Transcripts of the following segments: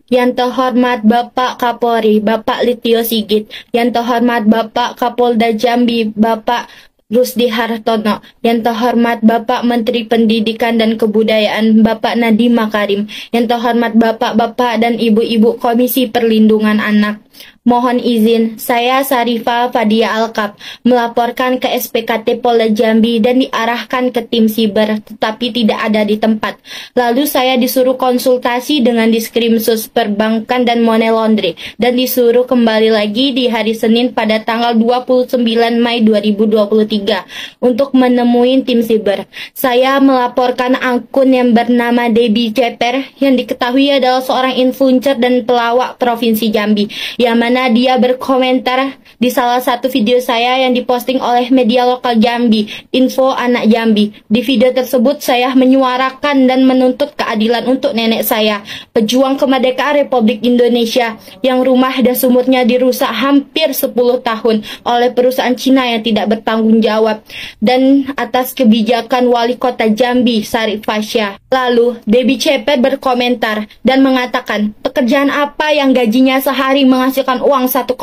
Yang terhormat Bapak Kapolri, Bapak Listio Sigit. Yang terhormat Bapak Kapolda Jambi, Bapak Rusdi Hartono. Yang terhormat Bapak Menteri Pendidikan dan Kebudayaan, Bapak Nadiem Makarim. Yang terhormat Bapak-Bapak dan Ibu-Ibu Komisi Perlindungan Anak. Mohon izin, saya Sarifah Fadia Alkap melaporkan ke SPKT Polda Jambi dan diarahkan ke tim siber, tetapi tidak ada di tempat. Lalu saya disuruh konsultasi dengan Diskrimsus Perbankan dan Money Laundry, dan disuruh kembali lagi di hari Senin pada tanggal 29 Mei 2023 untuk menemui tim siber. Saya melaporkan akun yang bernama Debbie Ceper yang diketahui adalah seorang influencer dan pelawak Provinsi Jambi, yang mana dia berkomentar di salah satu video saya yang diposting oleh media lokal Jambi, Info Anak Jambi. Di video tersebut saya menyuarakan dan menuntut keadilan untuk nenek saya, pejuang kemerdekaan Republik Indonesia yang rumah dan sumurnya dirusak hampir 10 tahun oleh perusahaan Cina yang tidak bertanggung jawab, dan atas kebijakan Wali Kota Jambi, Sarif Fasya. Lalu, Debbie Ceper berkomentar dan mengatakan, pekerjaan apa yang gajinya sehari menghasilkan uang 1,3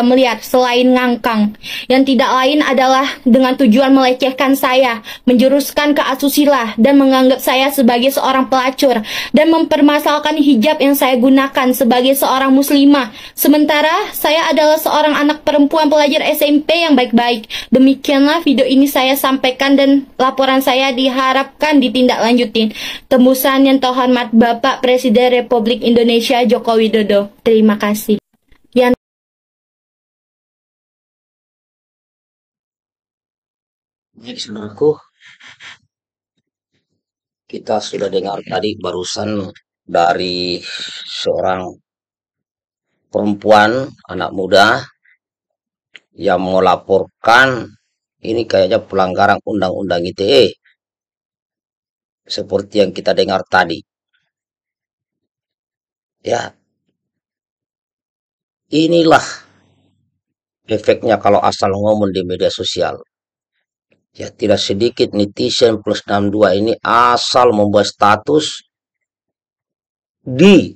miliar selain ngangkang, yang tidak lain adalah dengan tujuan melecehkan saya, menjuruskan ke asusila, dan menganggap saya sebagai seorang pelacur, dan mempermasalahkan hijab yang saya gunakan sebagai seorang muslimah. Sementara saya adalah seorang anak perempuan pelajar SMP yang baik-baik. Demikianlah video ini saya sampaikan dan laporan saya diharapkan ditindaklanjutin. Tembusan yang terhormat Bapak Presiden Republik Indonesia Joko Widodo. Terima kasih. Yang Baik, saudaraku, kita sudah dengar tadi barusan dari seorang perempuan, anak muda, yang melaporkan ini kayaknya pelanggaran Undang-Undang ITE, seperti yang kita dengar tadi. Ya, inilah efeknya kalau asal ngomong di media sosial. Ya, tidak sedikit netizen plus 62 ini asal membuat status di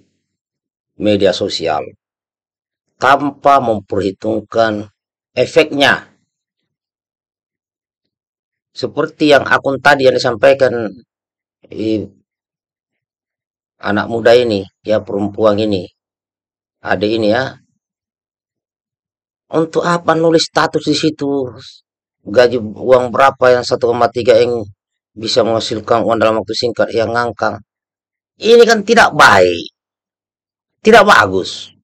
media sosial tanpa memperhitungkan efeknya. Seperti yang akun tadi yang disampaikan anak muda ini, ya perempuan ini, adik ini ya. Untuk apa nulis status di situ? Gaji uang berapa yang 1,3 yang bisa menghasilkan uang dalam waktu singkat yang ngangkang. Ini kan tidak baik. Tidak bagus.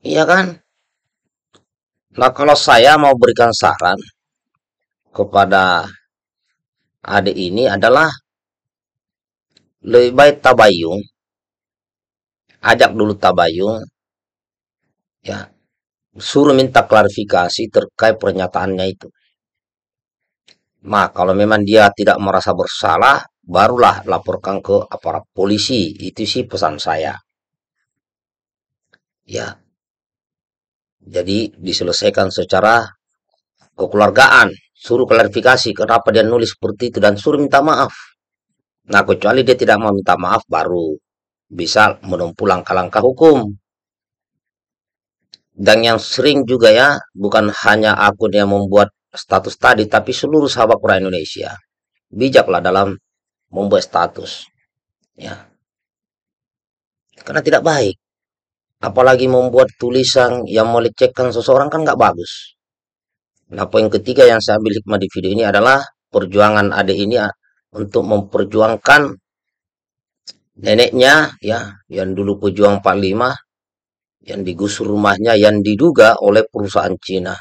Iya kan? Nah, kalau saya mau berikan saran kepada adik ini adalah lebih baik tabayun, ajak dulu tabayun, ya, suruh minta klarifikasi terkait pernyataannya itu. Nah, kalau memang dia tidak merasa bersalah, barulah laporkan ke aparat polisi. Itu sih pesan saya. Ya, jadi diselesaikan secara kekeluargaan. Suruh klarifikasi kenapa dia nulis seperti itu dan suruh minta maaf. Nah, kecuali dia tidak mau minta maaf, baru bisa menempuh langkah-langkah hukum. Dan yang sering juga ya, bukan hanya akun yang membuat status tadi, tapi seluruh sahabat Quran Indonesia. Bijaklah dalam membuat status. Ya, karena tidak baik. Apalagi membuat tulisan yang melecehkan seseorang kan nggak bagus. Nah, poin ketiga yang saya ambil hikmah di video ini adalah perjuangan adik ini untuk memperjuangkan neneknya ya, yang dulu pejuang 45, yang digusur rumahnya yang diduga oleh perusahaan Cina.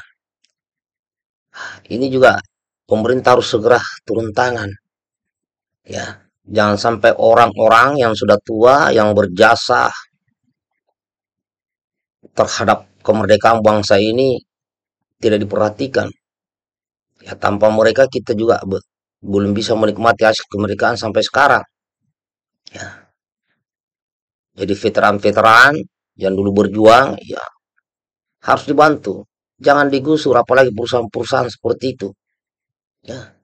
Ini juga pemerintah harus segera turun tangan. Ya, jangan sampai orang-orang yang sudah tua yang berjasa terhadap kemerdekaan bangsa ini tidak diperhatikan. Ya, tanpa mereka kita juga belum bisa menikmati hasil kemerdekaan sampai sekarang. Ya, jadi veteran-veteran yang dulu berjuang ya harus dibantu. Jangan digusur, apalagi perusahaan-perusahaan seperti itu. Ya,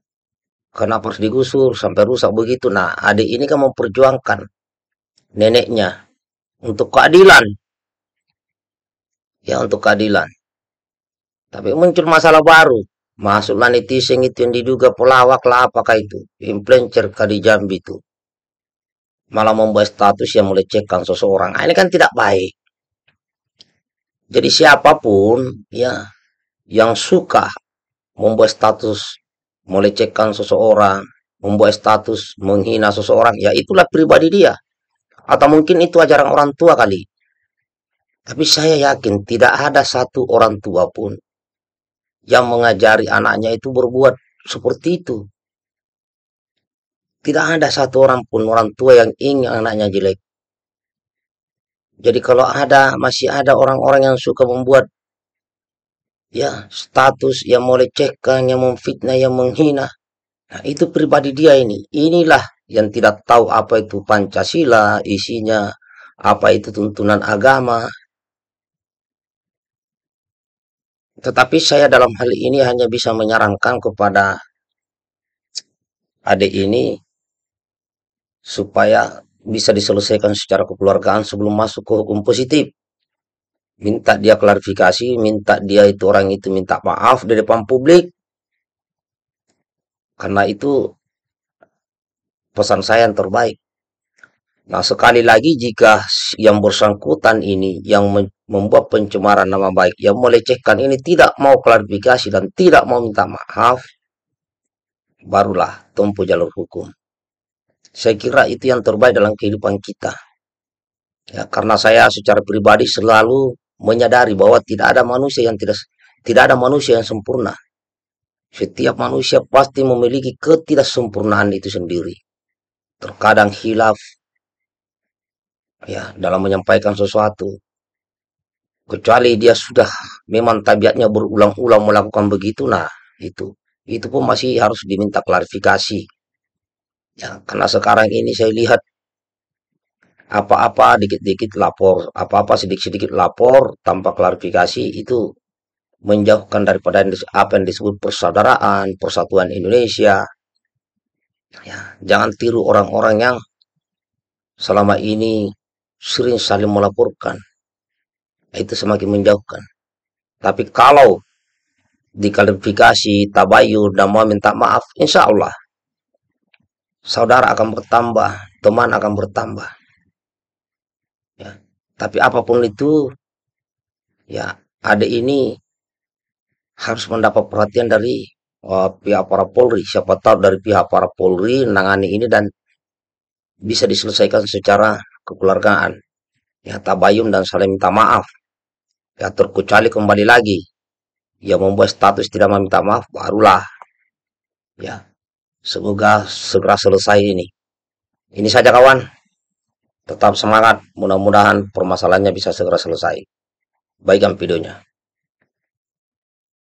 kenapa harus digusur sampai rusak begitu? Nah, adik ini kan memperjuangkan neneknya untuk keadilan, ya untuk keadilan. Tapi muncul masalah baru. Masuklah netizen itu yang diduga pelawak lah apakah itu. Influencer di Jambi itu. Malah membuat status yang melecehkan seseorang. Nah, ini kan tidak baik. Jadi siapapun ya yang suka membuat status melecehkan seseorang, membuat status menghina seseorang, ya itulah pribadi dia. Atau mungkin itu ajaran orang tua kali. Tapi saya yakin tidak ada satu orang tua pun yang mengajari anaknya itu berbuat seperti itu. Tidak ada satu orang pun orang tua yang ingin anaknya jelek. Jadi kalau masih ada orang-orang yang suka membuat ya status yang melecehkan, yang memfitnah, yang menghina, nah itu pribadi dia ini. Inilah yang tidak tahu apa itu Pancasila, isinya, apa itu tuntunan agama. Tetapi saya dalam hal ini hanya bisa menyarankan kepada adik ini supaya bisa diselesaikan secara kekeluargaan sebelum masuk ke hukum positif. Minta dia klarifikasi, minta dia itu orang itu minta maaf di depan publik. Karena itu pesan saya yang terbaik. Nah, sekali lagi jika yang bersangkutan ini yang membuat pencemaran nama baik, yang melecehkan ini tidak mau klarifikasi dan tidak mau minta maaf, barulah tempuh jalur hukum. Saya kira itu yang terbaik dalam kehidupan kita. Ya, karena saya secara pribadi selalu menyadari bahwa tidak ada manusia yang sempurna. Setiap manusia pasti memiliki ketidaksempurnaan itu sendiri. Terkadang hilaf ya dalam menyampaikan sesuatu. Kecuali dia sudah memang tabiatnya berulang-ulang melakukan begitu, nah itu pun masih harus diminta klarifikasi. Ya, karena sekarang ini saya lihat apa-apa dikit-dikit lapor, apa-apa sedikit-sedikit lapor tanpa klarifikasi itu menjauhkan daripada apa yang disebut persaudaraan, persatuan Indonesia. Ya, jangan tiru orang-orang yang selama ini sering saling melaporkan. Itu semakin menjauhkan. Tapi kalau diklarifikasi, tabayun, dan mau minta maaf, insya Allah saudara akan bertambah, teman akan bertambah. Ya. Tapi apapun itu, ya adik ini harus mendapat perhatian dari pihak para Polri. Siapa tahu dari pihak para Polri menangani ini dan bisa diselesaikan secara kekeluargaan. Ya, tabayun dan saling minta maaf. Ya, terkecuali kembali lagi. Ya, membuat status tidak meminta maaf, barulah. Ya, semoga segera selesai ini. Ini saja kawan. Tetap semangat. Mudah-mudahan permasalahannya bisa segera selesai. Baikkan videonya.